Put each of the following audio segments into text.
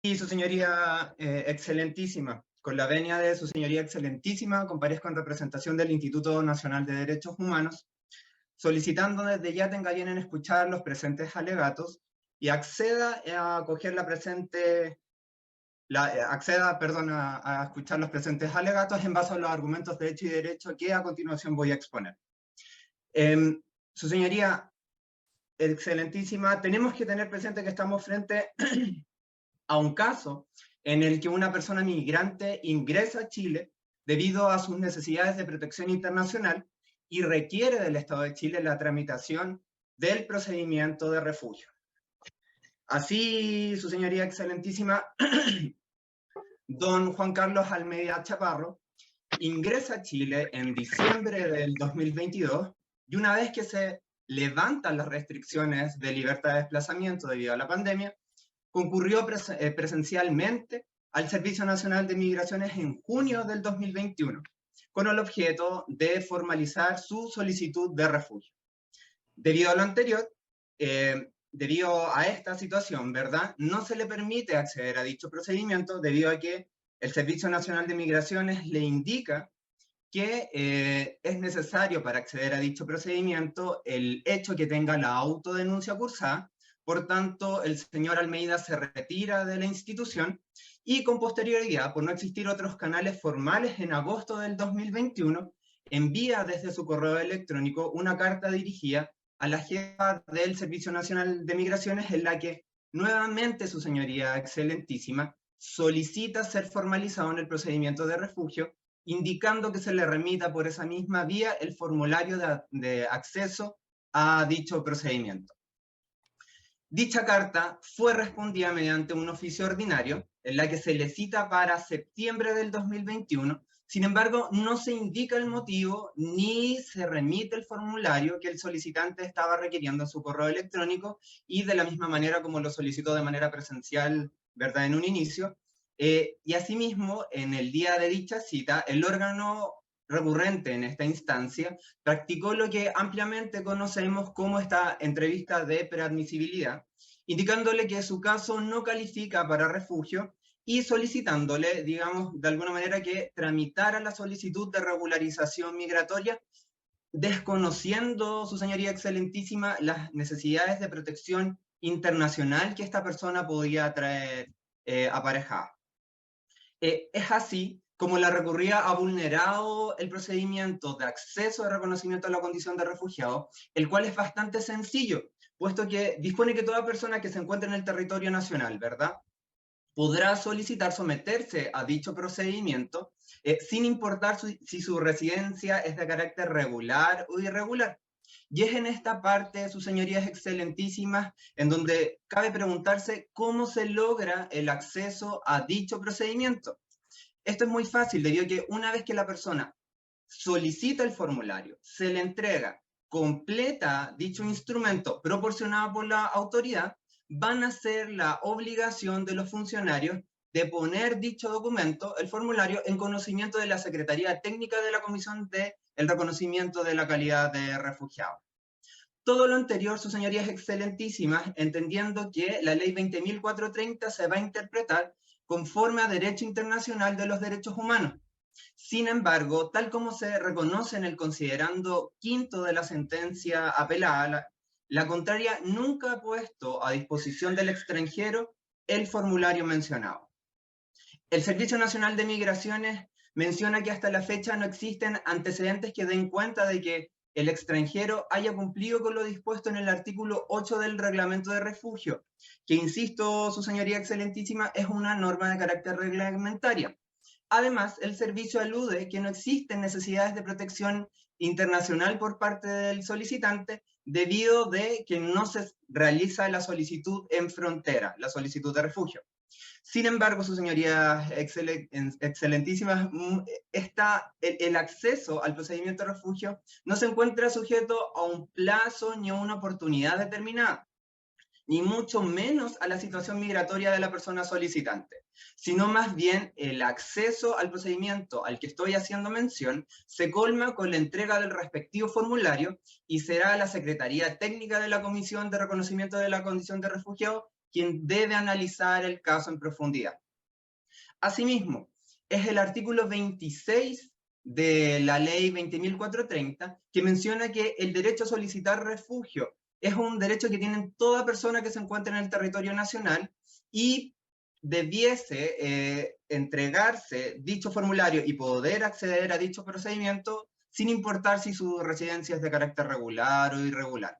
Y su señoría excelentísima, con la venia de su señoría excelentísima, comparezco en representación del Instituto Nacional de Derechos Humanos, solicitando desde ya tenga bien en escuchar los presentes alegatos y acceda a acoger a escuchar los presentes alegatos en base a los argumentos de hecho y derecho que a continuación voy a exponer. Su señoría excelentísima, tenemos que tener presente que estamos frente a un caso en el que una persona migrante ingresa a Chile debido a sus necesidades de protección internacional y requiere del Estado de Chile la tramitación del procedimiento de refugio. Así, su señoría excelentísima, don Juan Carlos Almeida Chaparro ingresa a Chile en diciembre del 2022 y una vez que se levantan las restricciones de libertad de desplazamiento debido a la pandemia, concurrió presencialmente al Servicio Nacional de Migraciones en junio del 2021, con el objeto de formalizar su solicitud de refugio. Debido a lo anterior, debido a esta situación, ¿verdad? No se le permite acceder a dicho procedimiento debido a que el Servicio Nacional de Migraciones le indica que es necesario para acceder a dicho procedimiento el hecho que tenga la autodenuncia cursada. Por tanto, el señor Almeida se retira de la institución y con posterioridad, por no existir otros canales formales, en agosto del 2021, envía desde su correo electrónico una carta dirigida a la jefa del Servicio Nacional de Migraciones en la que nuevamente su señoría excelentísima solicita ser formalizado en el procedimiento de refugio, indicando que se le remita por esa misma vía el formulario de acceso a dicho procedimiento. Dicha carta fue respondida mediante un oficio ordinario, en la que se le cita para septiembre del 2021, sin embargo, no se indica el motivo ni se remite el formulario que el solicitante estaba requiriendo en su correo electrónico y de la misma manera como lo solicitó de manera presencial, ¿verdad?, en un inicio. Y asimismo, en el día de dicha cita, el órgano recurrente en esta instancia practicó lo que ampliamente conocemos como esta entrevista de preadmisibilidad, indicándole que su caso no califica para refugio y solicitándole, digamos, de alguna manera que tramitara la solicitud de regularización migratoria, desconociendo, su señoría excelentísima, las necesidades de protección internacional que esta persona podía traer aparejada. Es así como la recurría ha vulnerado el procedimiento de acceso de reconocimiento a la condición de refugiado, el cual es bastante sencillo, puesto que dispone que toda persona que se encuentre en el territorio nacional, ¿verdad?, podrá solicitar someterse a dicho procedimiento sin importar si su residencia es de carácter regular o irregular. Y es en esta parte, sus señorías excelentísimas, en donde cabe preguntarse cómo se logra el acceso a dicho procedimiento. Esto es muy fácil, debido a que una vez que la persona solicita el formulario, se le entrega, completa dicho instrumento proporcionado por la autoridad, van a ser la obligación de los funcionarios de poner dicho documento, el formulario, en conocimiento de la Secretaría Técnica de la Comisión de el Reconocimiento de la Calidad de Refugiado. Todo lo anterior, sus señorías excelentísimas, entendiendo que la ley 20.430 se va a interpretar conforme a derecho internacional de los derechos humanos. Sin embargo, tal como se reconoce en el considerando quinto de la sentencia apelada, la contraria nunca ha puesto a disposición del extranjero el formulario mencionado. El Servicio Nacional de Migraciones menciona que hasta la fecha no existen antecedentes que den cuenta de que el extranjero haya cumplido con lo dispuesto en el artículo 8 del Reglamento de Refugio, que, insisto, su señoría excelentísima, es una norma de carácter reglamentaria. Además, el servicio alude que no existen necesidades de protección internacional por parte del solicitante debido de que no se realiza la solicitud en frontera, la solicitud de refugio. Sin embargo, sus señorías excelentísimas, el acceso al procedimiento de refugio no se encuentra sujeto a un plazo ni a una oportunidad determinada, ni mucho menos a la situación migratoria de la persona solicitante, sino más bien el acceso al procedimiento al que estoy haciendo mención se colma con la entrega del respectivo formulario y será la Secretaría Técnica de la Comisión de Reconocimiento de la Condición de Refugiado quien debe analizar el caso en profundidad. Asimismo, es el artículo 26 de la ley 20.430 que menciona que el derecho a solicitar refugio es un derecho que tiene toda persona que se encuentra en el territorio nacional y debiese entregarse dicho formulario y poder acceder a dicho procedimiento sin importar si su residencia es de carácter regular o irregular.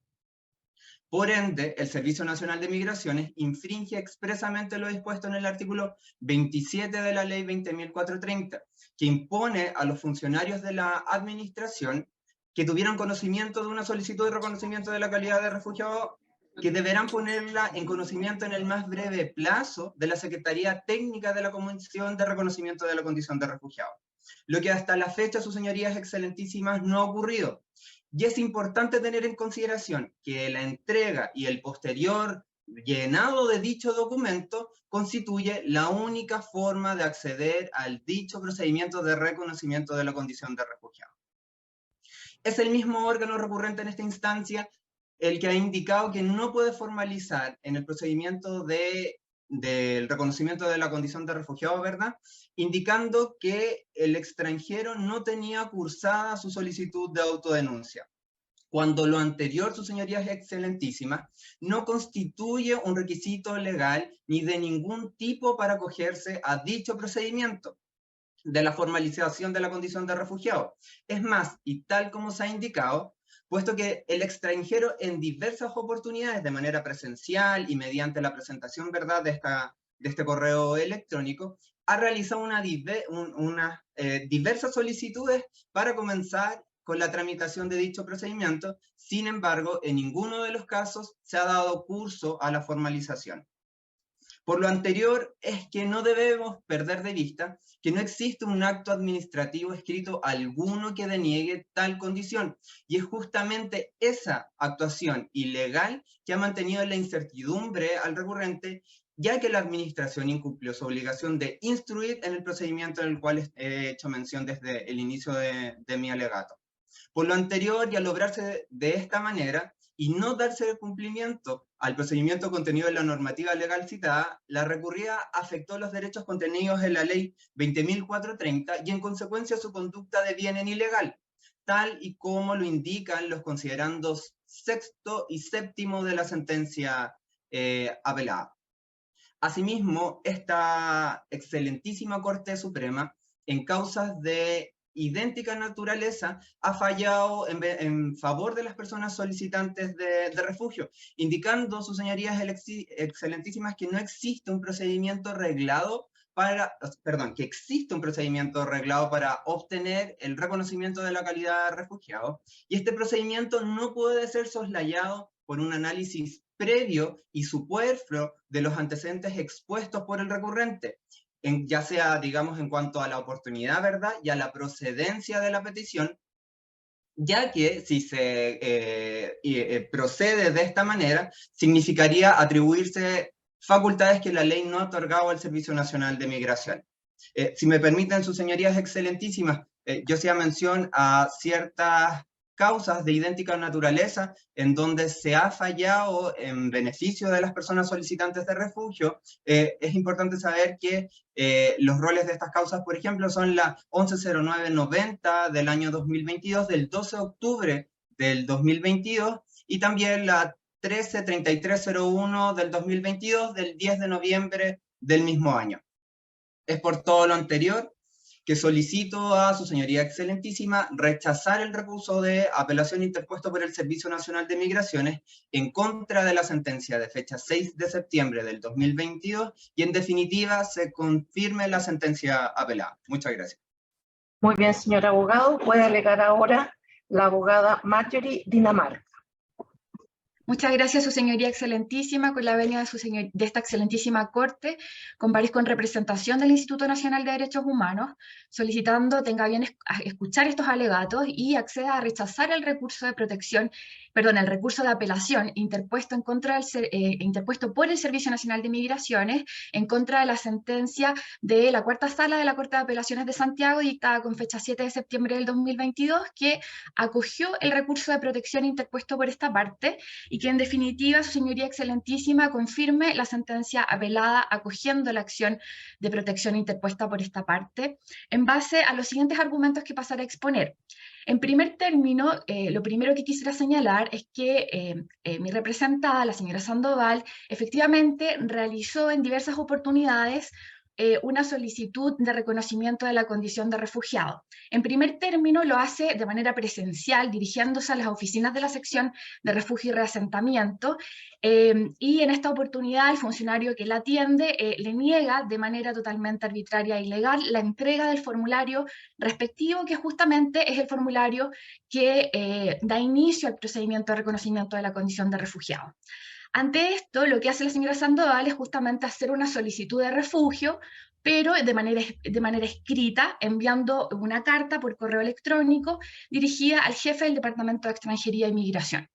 Por ende, el Servicio Nacional de Migraciones infringe expresamente lo dispuesto en el artículo 27 de la Ley 20.430, que impone a los funcionarios de la administración que tuvieran conocimiento de una solicitud de reconocimiento de la calidad de refugiado, que deberán ponerla en conocimiento en el más breve plazo de la Secretaría Técnica de la Comisión de Reconocimiento de la Condición de Refugiado. Lo que hasta la fecha, sus señorías excelentísimas, no ha ocurrido. Y es importante tener en consideración que la entrega y el posterior llenado de dicho documento constituye la única forma de acceder al dicho procedimiento de reconocimiento de la condición de refugiado. Es el mismo órgano recurrente en esta instancia el que ha indicado que no puede formalizar en el procedimiento del reconocimiento de la condición de refugiado, ¿verdad? Indicando que el extranjero no tenía cursada su solicitud de autodenuncia, cuando lo anterior, sus señorías excelentísimas, no constituye un requisito legal ni de ningún tipo para acogerse a dicho procedimiento de la formalización de la condición de refugiado. Es más, y tal como se ha indicado, puesto que el extranjero en diversas oportunidades, de manera presencial y mediante la presentación, ¿verdad?, de este correo electrónico, ha realizado diversas solicitudes para comenzar con la tramitación de dicho procedimiento. Sin embargo, en ninguno de los casos se ha dado curso a la formalización. Por lo anterior, es que no debemos perder de vista que no existe un acto administrativo escrito alguno que deniegue tal condición, y es justamente esa actuación ilegal que ha mantenido la incertidumbre al recurrente, ya que la administración incumplió su obligación de instruir en el procedimiento en el cual he hecho mención desde el inicio de mi alegato. Por lo anterior, y al obrarse de esta manera, y no darse cumplimiento al procedimiento contenido en la normativa legal citada, la recurrida afectó los derechos contenidos en la ley 20.430 y en consecuencia su conducta deviene ilegal, tal y como lo indican los considerandos sexto y séptimo de la sentencia apelada. Asimismo, esta excelentísima Corte Suprema, en causas de idéntica naturaleza, ha fallado en favor de las personas solicitantes de refugio, indicando, sus señorías excelentísimas, que no existe un procedimiento reglado que existe un procedimiento reglado para obtener el reconocimiento de la calidad de refugiado, y este procedimiento no puede ser soslayado por un análisis previo y superfluo de los antecedentes expuestos por el recurrente, ya sea, digamos, en cuanto a la oportunidad, ¿verdad?, y a la procedencia de la petición, ya que si se procede de esta manera, significaría atribuirse facultades que la ley no ha otorgado al Servicio Nacional de Migración. Si me permiten, sus señorías excelentísimas, yo hacía mención a ciertas causas de idéntica naturaleza en donde se ha fallado en beneficio de las personas solicitantes de refugio. Es importante saber que los roles de estas causas, por ejemplo, son la 110990 del año 2022, del 12 de octubre del 2022, y también la 133301 del 2022, del 10 de noviembre del mismo año. Es por todo lo anterior que solicito a su señoría excelentísima rechazar el recurso de apelación interpuesto por el Servicio Nacional de Migraciones en contra de la sentencia de fecha 6 de septiembre del 2022 y en definitiva se confirme la sentencia apelada. Muchas gracias. Muy bien, señor abogado. Puede alegar ahora la abogada Marjorie Dinamarca. Muchas gracias, su señoría excelentísima. Con la venia de esta excelentísima Corte, comparezco en representación del Instituto Nacional de Derechos Humanos, solicitando tenga bien escuchar estos alegatos y acceda a rechazar el recurso de el recurso de apelación interpuesto por el Servicio Nacional de Migraciones en contra de la sentencia de la Cuarta Sala de la Corte de Apelaciones de Santiago, dictada con fecha 7 de septiembre del 2022, que acogió el recurso de protección interpuesto por esta parte y que en definitiva su señoría excelentísima confirme la sentencia apelada acogiendo la acción de protección interpuesta por esta parte, en base a los siguientes argumentos que pasaré a exponer. En primer término, lo primero que quisiera señalar es que mi representada, la señora Sandoval, efectivamente realizó en diversas oportunidades una solicitud de reconocimiento de la condición de refugiado. En primer término, lo hace de manera presencial, dirigiéndose a las oficinas de la sección de refugio y reasentamiento, y en esta oportunidad el funcionario que la atiende le niega de manera totalmente arbitraria e ilegal la entrega del formulario respectivo, que justamente es el formulario que da inicio al procedimiento de reconocimiento de la condición de refugiado. Ante esto, lo que hace la señora Sandoval es justamente hacer una solicitud de refugio, pero de manera escrita, enviando una carta por correo electrónico dirigida al jefe del Departamento de Extranjería y Migración.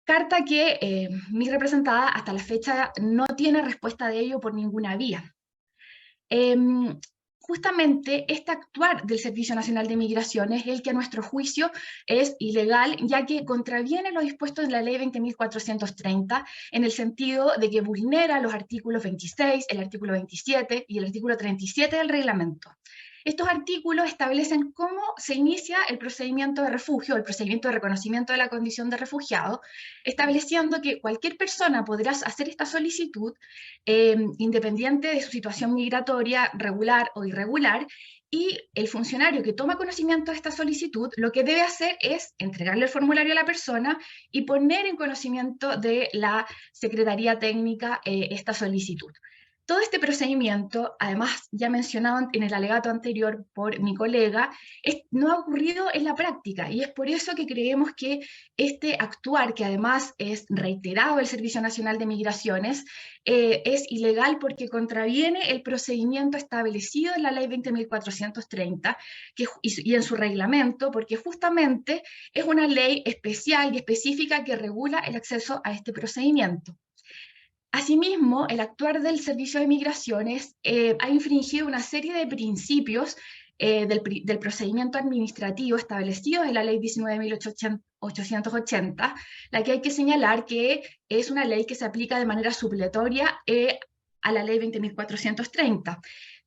Carta que mi representada hasta la fecha no tiene respuesta de ello por ninguna vía. Justamente este actuar del Servicio Nacional de Migraciones es el que a nuestro juicio es ilegal, ya que contraviene lo dispuesto en la Ley 20.430, en el sentido de que vulnera los artículos 26, el artículo 27 y el artículo 37 del reglamento. Estos artículos establecen cómo se inicia el procedimiento de refugio, el procedimiento de reconocimiento de la condición de refugiado, estableciendo que cualquier persona podrá hacer esta solicitud independiente de su situación migratoria regular o irregular, y el funcionario que toma conocimiento de esta solicitud lo que debe hacer es entregarle el formulario a la persona y poner en conocimiento de la Secretaría Técnica esta solicitud. Todo este procedimiento, además ya mencionado en el alegato anterior por mi colega, no ha ocurrido en la práctica, y es por eso que creemos que este actuar, que además es reiterado del Servicio Nacional de Migraciones, es ilegal porque contraviene el procedimiento establecido en la Ley 20.430 y en su reglamento, porque justamente es una ley especial y específica que regula el acceso a este procedimiento. Asimismo, el actuar del Servicio de Migraciones ha infringido una serie de principios del procedimiento administrativo establecido en la Ley 19.880, la que hay que señalar que es una ley que se aplica de manera supletoria a la Ley 20.430.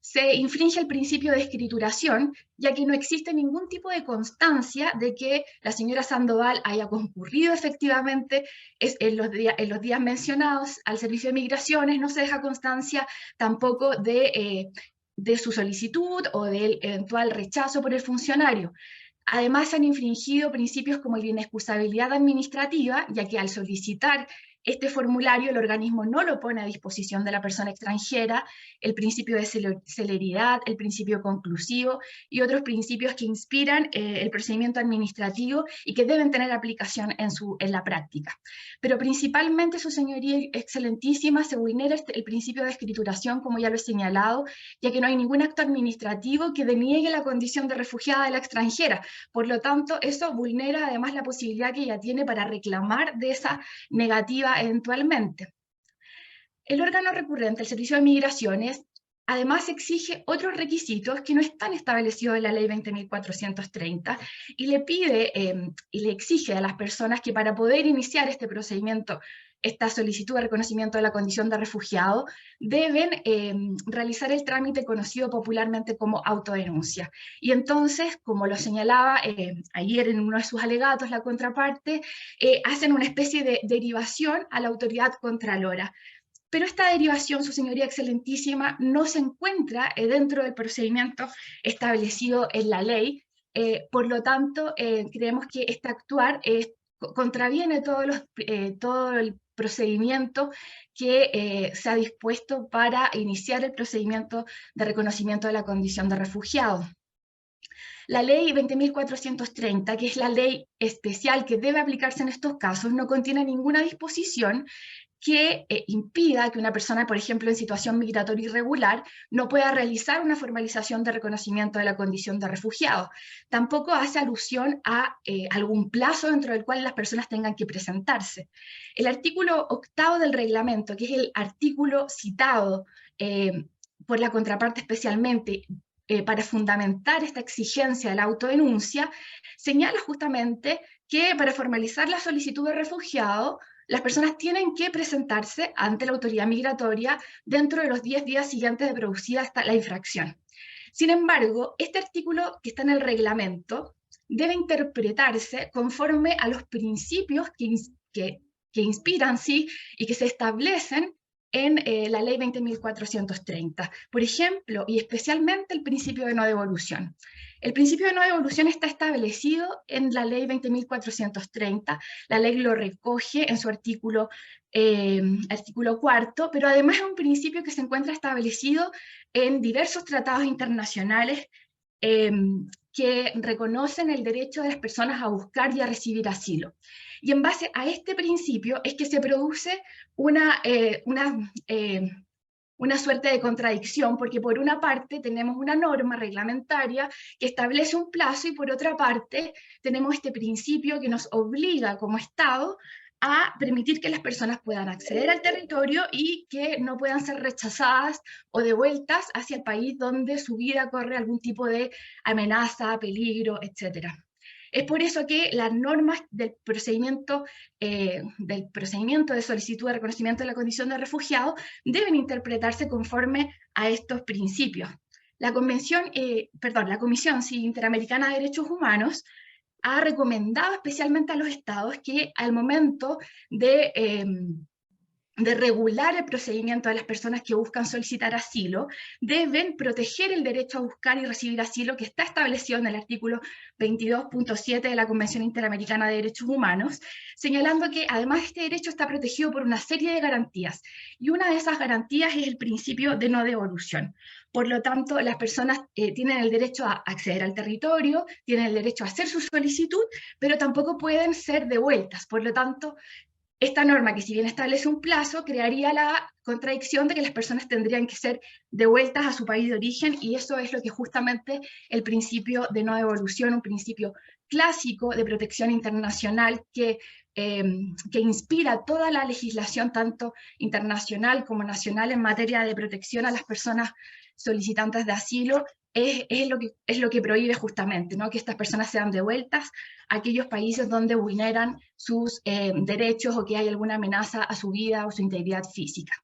Se infringe el principio de escrituración, ya que no existe ningún tipo de constancia de que la señora Sandoval haya concurrido efectivamente en los días mencionados al Servicio de Migraciones. No se deja constancia tampoco de su solicitud o del eventual rechazo por el funcionario. Además, se han infringido principios como la inexcusabilidad administrativa, ya que al solicitar este formulario el organismo no lo pone a disposición de la persona extranjera, el principio de celeridad, el principio conclusivo y otros principios que inspiran el procedimiento administrativo y que deben tener aplicación en la práctica. Pero principalmente, su señoría excelentísima, se vulnera el principio de escrituración, como ya lo he señalado, ya que no hay ningún acto administrativo que deniegue la condición de refugiada de la extranjera. Por lo tanto, eso vulnera además la posibilidad que ella tiene para reclamar de esa negativa eventualmente. El órgano recurrente, el Servicio de Migraciones, además exige otros requisitos que no están establecidos en la Ley 20.430 y le pide y le exige a las personas que para poder iniciar este procedimiento, esta solicitud de reconocimiento de la condición de refugiado, deben realizar el trámite conocido popularmente como autodenuncia. Y entonces, como lo señalaba ayer en uno de sus alegatos la contraparte, hacen una especie de derivación a la autoridad contralora. Pero esta derivación, su señoría excelentísima, no se encuentra dentro del procedimiento establecido en la ley. Por lo tanto, creemos que este actuar contraviene todo el procedimiento que se ha dispuesto para iniciar el procedimiento de reconocimiento de la condición de refugiado. La ley 20.430, que es la ley especial que debe aplicarse en estos casos, no contiene ninguna disposición que impida que una persona, por ejemplo, en situación migratoria irregular, no pueda realizar una formalización de reconocimiento de la condición de refugiado. Tampoco hace alusión a algún plazo dentro del cual las personas tengan que presentarse. El artículo 8º del reglamento, que es el artículo citado por la contraparte especialmente para fundamentar esta exigencia de la autodenuncia, señala justamente que para formalizar la solicitud de refugiado, las personas tienen que presentarse ante la autoridad migratoria dentro de los 10 días siguientes de producida la infracción. Sin embargo, este artículo que está en el reglamento debe interpretarse conforme a los principios que inspiran, sí, y que se establecen en la ley 20.430. Por ejemplo, y especialmente el principio de no devolución. El principio de no devolución está establecido en la ley 20.430, la ley lo recoge en su artículo 4, pero además es un principio que se encuentra establecido en diversos tratados internacionales que reconocen el derecho de las personas a buscar y a recibir asilo. Y en base a este principio es que se produce una suerte de contradicción, porque por una parte tenemos una norma reglamentaria que establece un plazo y por otra parte tenemos este principio que nos obliga como Estado a permitir que las personas puedan acceder al territorio y que no puedan ser rechazadas o devueltas hacia el país donde su vida corre algún tipo de amenaza, peligro, etc. Es por eso que las normas del procedimiento de solicitud de reconocimiento de la condición de refugiado deben interpretarse conforme a estos principios. La Comisión Interamericana de Derechos Humanos ha recomendado especialmente a los estados que al momento de regular el procedimiento de las personas que buscan solicitar asilo, deben proteger el derecho a buscar y recibir asilo que está establecido en el artículo 22.7 de la Convención Interamericana de Derechos Humanos, señalando que además este derecho está protegido por una serie de garantías, y una de esas garantías es el principio de no devolución. Por lo tanto, las personas tienen el derecho a acceder al territorio, tienen el derecho a hacer su solicitud, pero tampoco pueden ser devueltas. Por lo tanto, esta norma, que si bien establece un plazo, crearía la contradicción de que las personas tendrían que ser devueltas a su país de origen, y eso es lo que justamente el principio de no devolución, un principio clásico de protección internacional que inspira toda la legislación, tanto internacional como nacional, en materia de protección a las personas solicitantes de asilo, es lo que prohíbe justamente, ¿no? Que estas personas sean devueltas a aquellos países donde vulneran sus derechos o que hay alguna amenaza a su vida o su integridad física.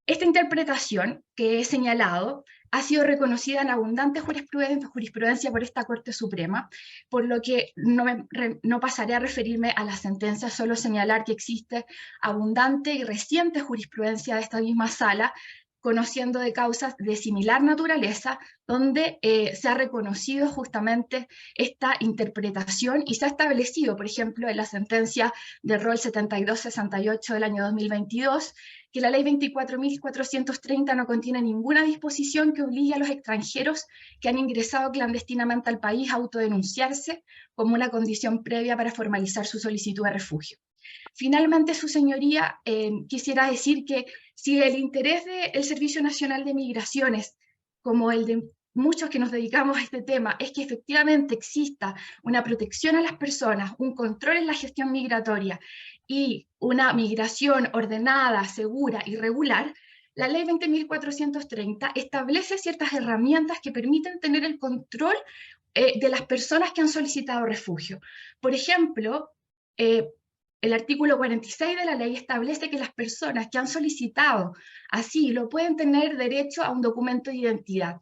Esta interpretación que he señalado ha sido reconocida en abundante jurisprudencia por esta Corte Suprema, por lo que no pasaré a referirme a las sentencias, solo señalar que existe abundante y reciente jurisprudencia de esta misma sala, conociendo de causas de similar naturaleza, donde se ha reconocido justamente esta interpretación y se ha establecido, por ejemplo, en la sentencia de Rol 7268 del año 2022, que la ley 24.430 no contiene ninguna disposición que obligue a los extranjeros que han ingresado clandestinamente al país a autodenunciarse como una condición previa para formalizar su solicitud de refugio. Finalmente, su señoría, quisiera decir que si el interés del Servicio Nacional de Migraciones, como el de muchos que nos dedicamos a este tema, es que efectivamente exista una protección a las personas, un control en la gestión migratoria y una migración ordenada, segura y regular, la ley 20.430 establece ciertas herramientas que permiten tener el control de las personas que han solicitado refugio. Por ejemplo, el artículo 46 de la ley establece que las personas que han solicitado asilo pueden tener derecho a un documento de identidad.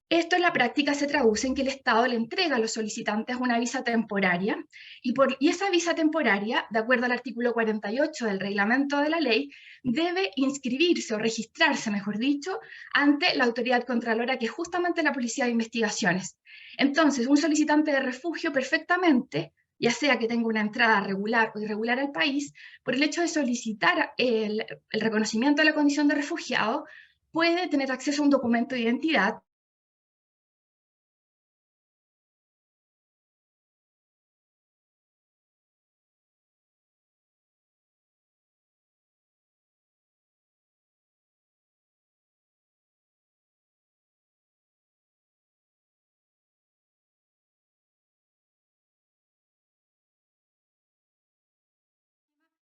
Esto en la práctica se traduce en que el Estado le entrega a los solicitantes una visa temporaria, y esa visa temporaria, de acuerdo al artículo 48 del reglamento de la ley, debe inscribirse o registrarse, mejor dicho, ante la autoridad contralora, que es justamente la Policía de Investigaciones. Entonces, un solicitante de refugio perfectamente, ya sea que tenga una entrada regular o irregular al país, por el hecho de solicitar el reconocimiento de la condición de refugiado, puede tener acceso a un documento de identidad.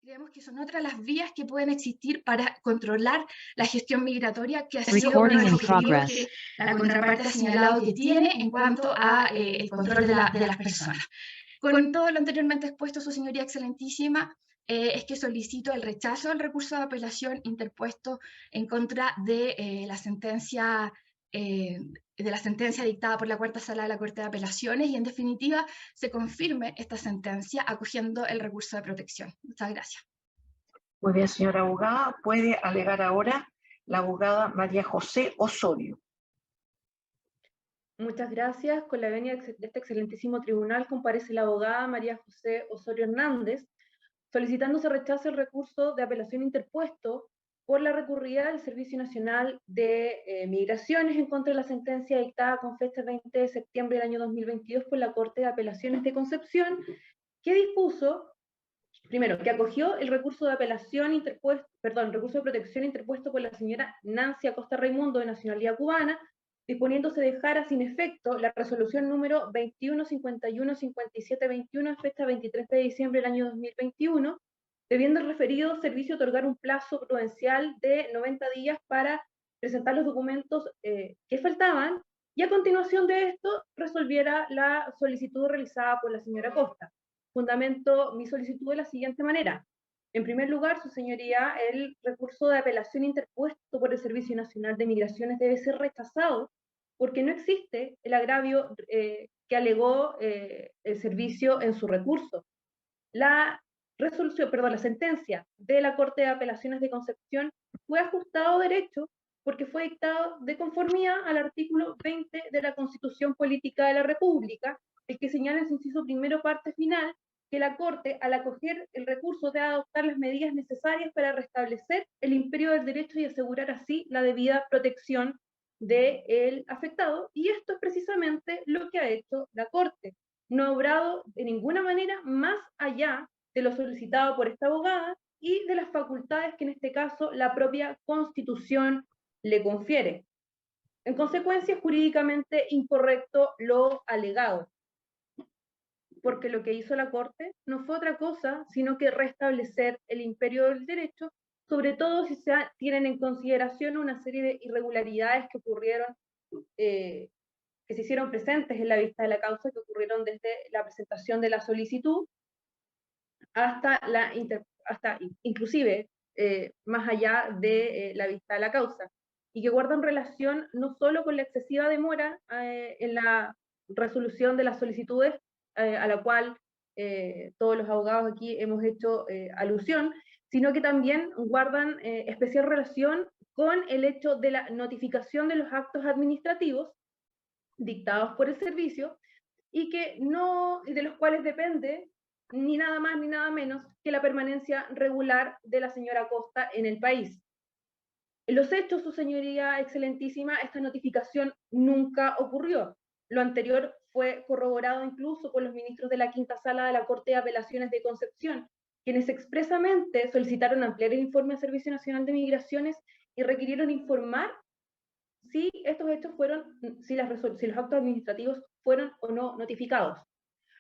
Creemos que son otras las vías que pueden existir para controlar la gestión migratoria, que ha sido uno de los objetivos que la contraparte ha señalado que tiene en cuanto a el control de las personas. Con todo lo anteriormente expuesto, su señoría excelentísima, es que solicito el rechazo del recurso de apelación interpuesto en contra de la sentencia dictada por la Cuarta Sala de la Corte de Apelaciones y, en definitiva, se confirme esta sentencia acogiendo el recurso de protección. Muchas gracias. Muy bien, señora abogada. Puede alegar ahora la abogada María José Osorio. Muchas gracias. Con la venia de este excelentísimo tribunal comparece la abogada María José Osorio Hernández, solicitando se rechace el recurso de apelación interpuesto por la recurrida del Servicio Nacional de Migraciones en contra de la sentencia dictada con fecha 20 de septiembre del año 2022 por la Corte de Apelaciones de Concepción, que dispuso, primero, que acogió el recurso de apelación interpuesto, recurso de protección interpuesto por la señora Nancy Acosta Raimundo, de nacionalidad cubana, disponiéndose dejara sin efecto la resolución número 2151-5721 en fecha 23 de diciembre del año 2021, debiendo el referido servicio otorgar un plazo prudencial de 90 días para presentar los documentos que faltaban, y a continuación de esto resolviera la solicitud realizada por la señora Acosta. Fundamento mi solicitud de la siguiente manera. En primer lugar, su señoría, el recurso de apelación interpuesto por el Servicio Nacional de Migraciones debe ser rechazado porque no existe el agravio que alegó el servicio en su recurso. La sentencia de la Corte de Apelaciones de Concepción fue ajustado derecho porque fue dictado de conformidad al artículo 20 de la Constitución Política de la República, el que señala en su inciso primero parte final que la Corte, al acoger el recurso, debe adoptar las medidas necesarias para restablecer el imperio del derecho y asegurar así la debida protección del afectado, y esto es precisamente lo que ha hecho la Corte. No ha obrado de ninguna manera más allá de lo solicitado por esta abogada y de las facultades que en este caso la propia Constitución le confiere. En consecuencia, es jurídicamente incorrecto lo alegado, porque lo que hizo la Corte no fue otra cosa sino que restablecer el imperio del derecho, sobre todo si se tienen en consideración una serie de irregularidades que ocurrieron, que se hicieron presentes en la vista de la causa, que ocurrieron desde la presentación de la solicitud hasta inclusive más allá de la vista de la causa, y que guardan relación no solo con la excesiva demora en la resolución de las solicitudes, a la cual todos los abogados aquí hemos hecho alusión, sino que también guardan especial relación con el hecho de la notificación de los actos administrativos dictados por el servicio, y de los cuales depende ni nada más ni nada menos que la permanencia regular de la señora Acosta en el país. En los hechos, su señoría excelentísima, esta notificación nunca ocurrió. Lo anterior fue corroborado incluso por los ministros de la Quinta Sala de la Corte de Apelaciones de Concepción, quienes expresamente solicitaron ampliar el informe al Servicio Nacional de Migraciones y requirieron informar si estos hechos si los actos administrativos fueron o no notificados.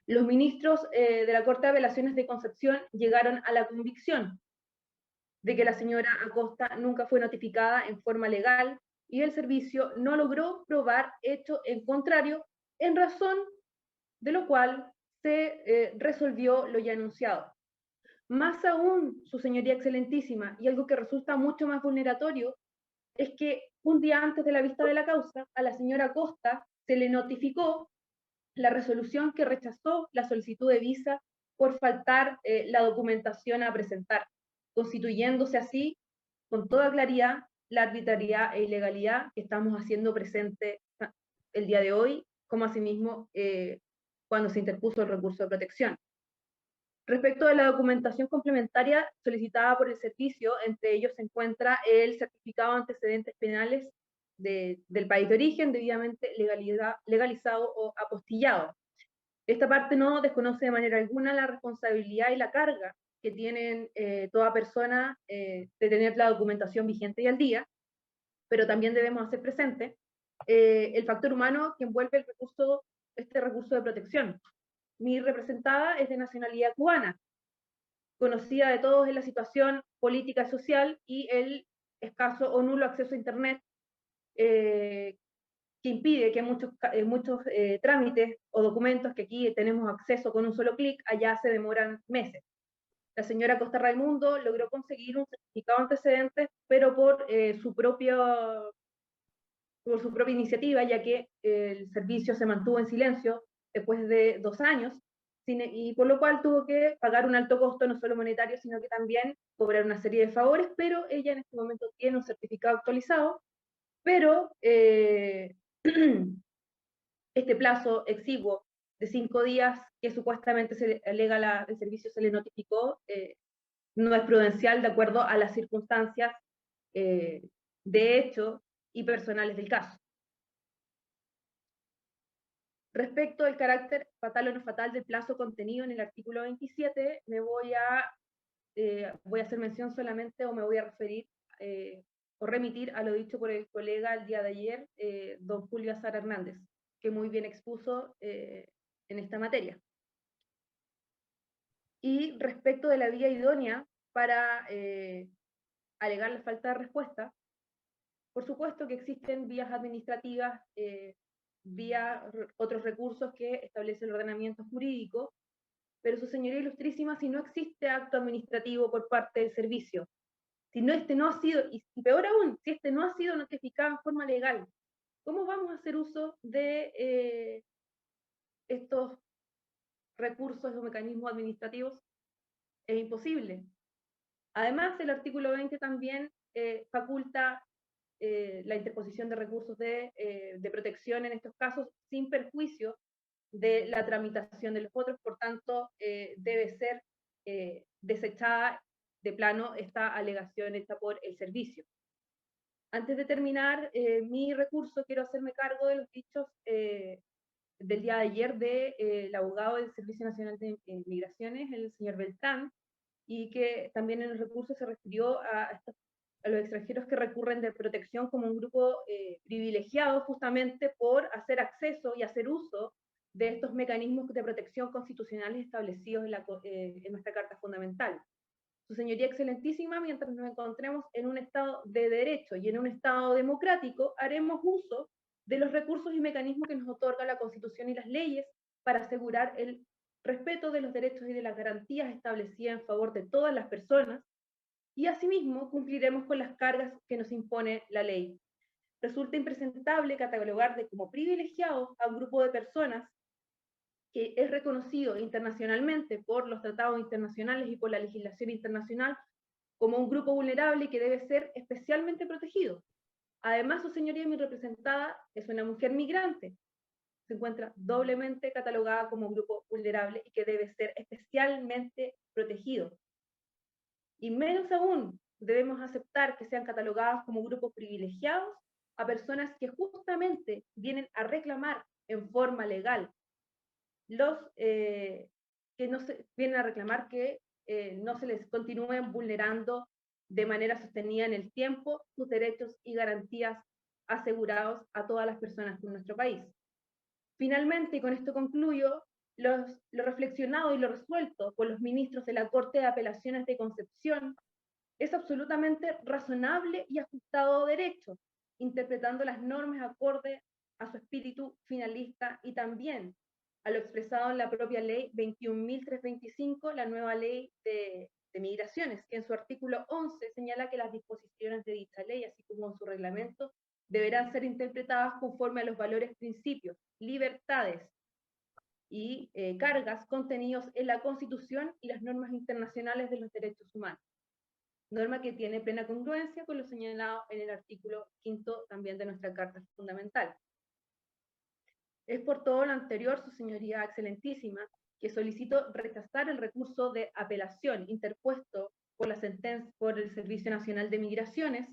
Los ministros de la Corte de Apelaciones de Concepción llegaron a la convicción de que la señora Acosta nunca fue notificada en forma legal y el servicio no logró probar hecho en contrario, en razón de lo cual se resolvió lo ya anunciado. Más aún, su señoría excelentísima, y algo que resulta mucho más vulneratorio, es que un día antes de la vista de la causa, a la señora Acosta se le notificó la resolución que rechazó la solicitud de visa por faltar la documentación a presentar, constituyéndose así, con toda claridad, la arbitrariedad e ilegalidad que estamos haciendo presente el día de hoy, como asimismo cuando se interpuso el recurso de protección. Respecto de la documentación complementaria solicitada por el servicio, entre ellos se encuentra el certificado de antecedentes penales del país de origen, debidamente legalizado o apostillado. Esta parte no desconoce de manera alguna la responsabilidad y la carga que tienen toda persona de tener la documentación vigente y al día, pero también debemos hacer presente el factor humano que envuelve este recurso de protección. Mi representada es de nacionalidad cubana, conocida de todos en la situación política y social y el escaso o nulo acceso a Internet que que impide que muchos trámites o documentos que aquí tenemos acceso con un solo clic, allá se demoran meses. La señora Costa Raimundo logró conseguir un certificado antecedentes, pero por su propia iniciativa, ya que el servicio se mantuvo en silencio después de 2 años, y por lo cual tuvo que pagar un alto costo, no solo monetario, sino que también cobrar una serie de favores, pero ella en este momento tiene un certificado actualizado, pero este plazo exiguo de 5 días que supuestamente se alega el servicio se le notificó, no es prudencial de acuerdo a las circunstancias de hecho y personales del caso. Respecto al carácter fatal o no fatal del plazo contenido en el artículo 27, voy a hacer mención solamente, o me voy a referir o remitir a lo dicho por el colega el día de ayer, don Julio Azar Hernández, que muy bien expuso en esta materia. Y respecto de la vía idónea para alegar la falta de respuesta, por supuesto que existen vías administrativas, otros recursos que establece el ordenamiento jurídico, pero su señoría ilustrísima, si no existe acto administrativo por parte del servicio, si no no ha sido, y peor aún, si este no ha sido notificado en forma legal, ¿cómo vamos a hacer uso de estos recursos o mecanismos administrativos? Es imposible. Además, el artículo 20 también faculta la interposición de recursos de protección en estos casos sin perjuicio de la tramitación de los otros, por tanto, debe ser desechada de plano esta alegación hecha por el servicio. Antes de terminar mi recurso, quiero hacerme cargo de los dichos del día de ayer del abogado del Servicio Nacional de Migraciones, el señor Beltrán, y que también en el recurso se refirió a los extranjeros que recurren de protección como un grupo privilegiado justamente por hacer acceso y hacer uso de estos mecanismos de protección constitucionales establecidos en nuestra Carta Fundamental. Su señoría excelentísima, mientras nos encontremos en un Estado de Derecho y en un Estado democrático, haremos uso de los recursos y mecanismos que nos otorga la Constitución y las leyes para asegurar el respeto de los derechos y de las garantías establecidas en favor de todas las personas, y asimismo cumpliremos con las cargas que nos impone la ley. Resulta impresentable catalogar como privilegiados a un grupo de personas que es reconocido internacionalmente por los tratados internacionales y por la legislación internacional como un grupo vulnerable y que debe ser especialmente protegido. Además, su señoría, mi representada, es una mujer migrante, se encuentra doblemente catalogada como grupo vulnerable y que debe ser especialmente protegido. Y menos aún, debemos aceptar que sean catalogadas como grupos privilegiados a personas que justamente vienen a reclamar en forma legal vienen a reclamar que no se les continúen vulnerando de manera sostenida en el tiempo sus derechos y garantías asegurados a todas las personas de nuestro país. Finalmente, y con esto concluyo, lo reflexionado y lo resuelto por los ministros de la Corte de Apelaciones de Concepción es absolutamente razonable y ajustado a derecho, interpretando las normas acorde a su espíritu finalista y también a lo expresado en la propia ley 21.325, la nueva ley de migraciones, que en su artículo 11 señala que las disposiciones de dicha ley, así como en su reglamento, deberán ser interpretadas conforme a los valores, principios, libertades y cargas contenidos en la Constitución y las normas internacionales de los derechos humanos. Norma que tiene plena congruencia con lo señalado en el artículo 5 también de nuestra Carta Fundamental. Es por todo lo anterior, su señoría excelentísima, que solicito rechazar el recurso de apelación interpuesto por el Servicio Nacional de Migraciones,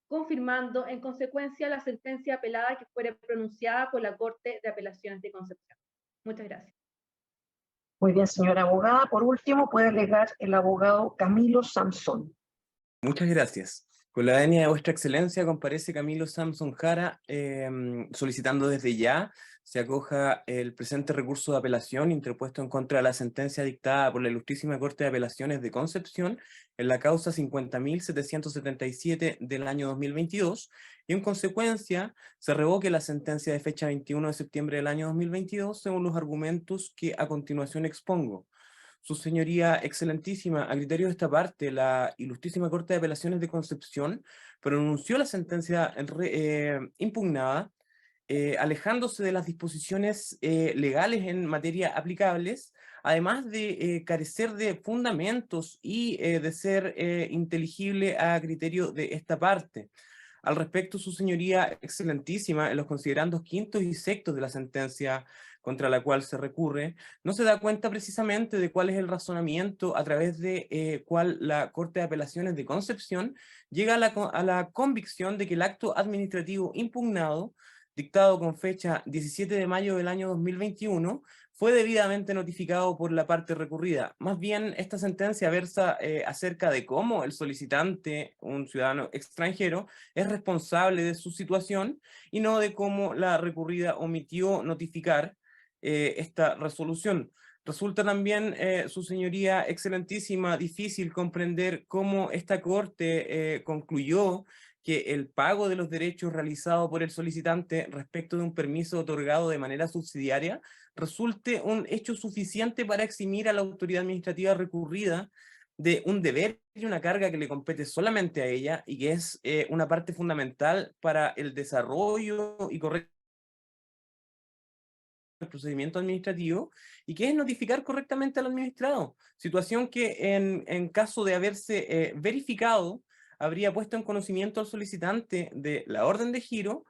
confirmando en consecuencia la sentencia apelada que fuera pronunciada por la Corte de Apelaciones de Concepción. Muchas gracias. Muy bien, señora abogada. Por último, puede alegar el abogado Camilo Samson. Muchas gracias. Con la venia de vuestra excelencia comparece Camilo Samson Jara, solicitando desde ya se acoja el presente recurso de apelación interpuesto en contra de la sentencia dictada por la Ilustrísima Corte de Apelaciones de Concepción en la causa 50.777 del año 2022, y en consecuencia se revoque la sentencia de fecha 21 de septiembre del año 2022 según los argumentos que a continuación expongo. Su señoría excelentísima, a criterio de esta parte, la Ilustrísima Corte de Apelaciones de Concepción pronunció la sentencia impugnada, alejándose de las disposiciones legales en materia aplicables, además de carecer de fundamentos y de ser inteligible a criterio de esta parte. Al respecto, su señoría excelentísima, en los considerandos quintos y sextos de la sentencia contra la cual se recurre, no se da cuenta precisamente de cuál es el razonamiento a través de cuál la Corte de Apelaciones de Concepción llega a la convicción de que el acto administrativo impugnado, dictado con fecha 17 de mayo del año 2021, fue debidamente notificado por la parte recurrida. Más bien, esta sentencia versa acerca de cómo el solicitante, un ciudadano extranjero, es responsable de su situación y no de cómo la recurrida omitió notificar esta resolución. Resulta también, su señoría excelentísima, difícil comprender cómo esta Corte concluyó que el pago de los derechos realizado por el solicitante respecto de un permiso otorgado de manera subsidiaria resulte un hecho suficiente para eximir a la autoridad administrativa recurrida de un deber y una carga que le compete solamente a ella y que es una parte fundamental para el desarrollo y correcto del procedimiento administrativo, y que es notificar correctamente al administrado, situación que en caso de haberse verificado habría puesto en conocimiento al solicitante de la orden de giro.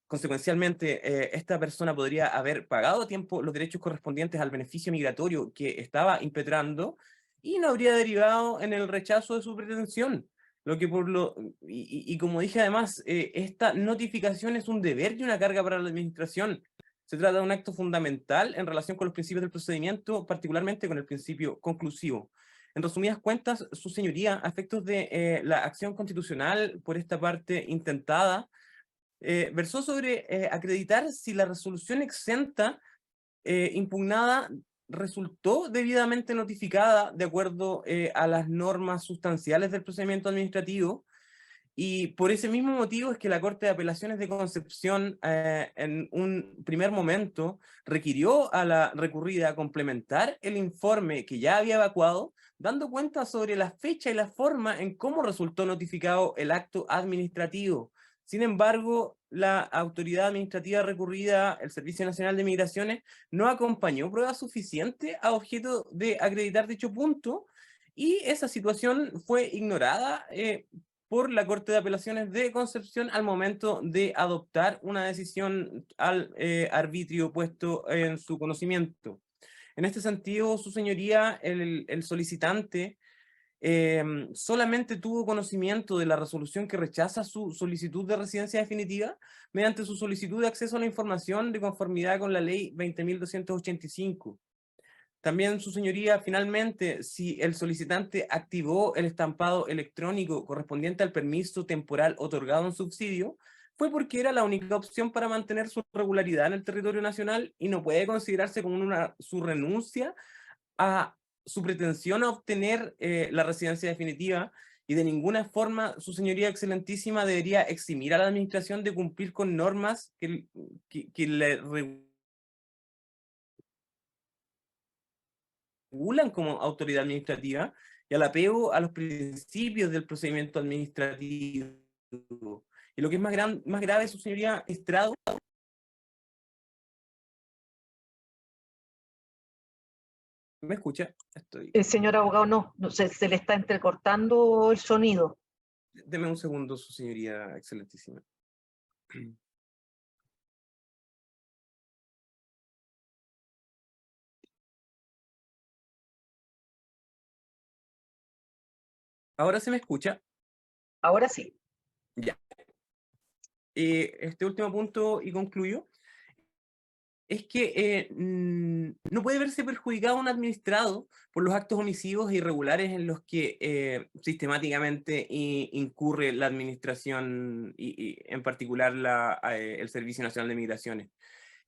Consecuencialmente, esta persona podría haber pagado a tiempo los derechos correspondientes al beneficio migratorio que estaba impetrando y no habría derivado en el rechazo de su pretensión. Lo que y como dije además, esta notificación es un deber y una carga para la administración. Se trata de un acto fundamental en relación con los principios del procedimiento, particularmente con el principio conclusivo. En resumidas cuentas, su señoría, a efectos de la acción constitucional por esta parte intentada, versó sobre acreditar si la resolución exenta impugnada resultó debidamente notificada de acuerdo a las normas sustanciales del procedimiento administrativo, y por ese mismo motivo es que la Corte de Apelaciones de Concepción en un primer momento requirió a la recurrida complementar el informe que ya había evacuado, dando cuenta sobre la fecha y la forma en cómo resultó notificado el acto administrativo. Sin embargo, la autoridad administrativa recurrida, el Servicio Nacional de Migraciones, no acompañó pruebas suficientes a objeto de acreditar dicho punto, y esa situación fue ignorada por la Corte de Apelaciones de Concepción al momento de adoptar una decisión al arbitrio puesto en su conocimiento. En este sentido, su señoría, el solicitante solamente tuvo conocimiento de la resolución que rechaza su solicitud de residencia definitiva mediante su solicitud de acceso a la información de conformidad con la ley 20.285. También, su señoría, finalmente, si el solicitante activó el estampado electrónico correspondiente al permiso temporal otorgado en subsidio, fue porque era la única opción para mantener su regularidad en el territorio nacional y no puede considerarse como su renuncia a su pretensión a obtener la residencia definitiva, y de ninguna forma su señoría excelentísima debería eximir a la administración de cumplir con normas que le regulan como autoridad administrativa y al apego a los principios del procedimiento administrativo. Y lo que es más grave, su señoría Estrado, ¿me escucha? Señor abogado, no se le está entrecortando el sonido. Deme un segundo, su señoría excelentísima. ¿Ahora se me escucha? Ahora sí. Ya. Este último punto, y concluyo, es que no puede verse perjudicado un administrado por los actos omisivos e irregulares en los que sistemáticamente incurre la administración y en particular el Servicio Nacional de Migraciones.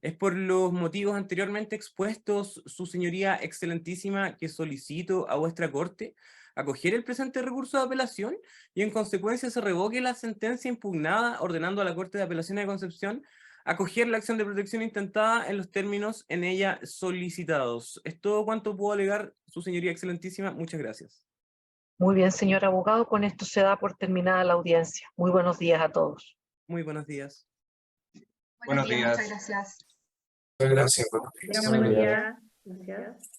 Es por los motivos anteriormente expuestos, su señoría excelentísima, que solicito a vuestra corte acoger el presente recurso de apelación y en consecuencia se revoque la sentencia impugnada, ordenando a la Corte de Apelaciones de Concepción acoger la acción de protección intentada en los términos en ella solicitados. Es todo cuanto puedo alegar, su señoría excelentísima. Muchas gracias. Muy bien, señor abogado, con esto se da por terminada la audiencia. Muy buenos días a todos. Muy buenos días. Buenos días. Muchas gracias. Muchas gracias. Tengan buen día. Gracias.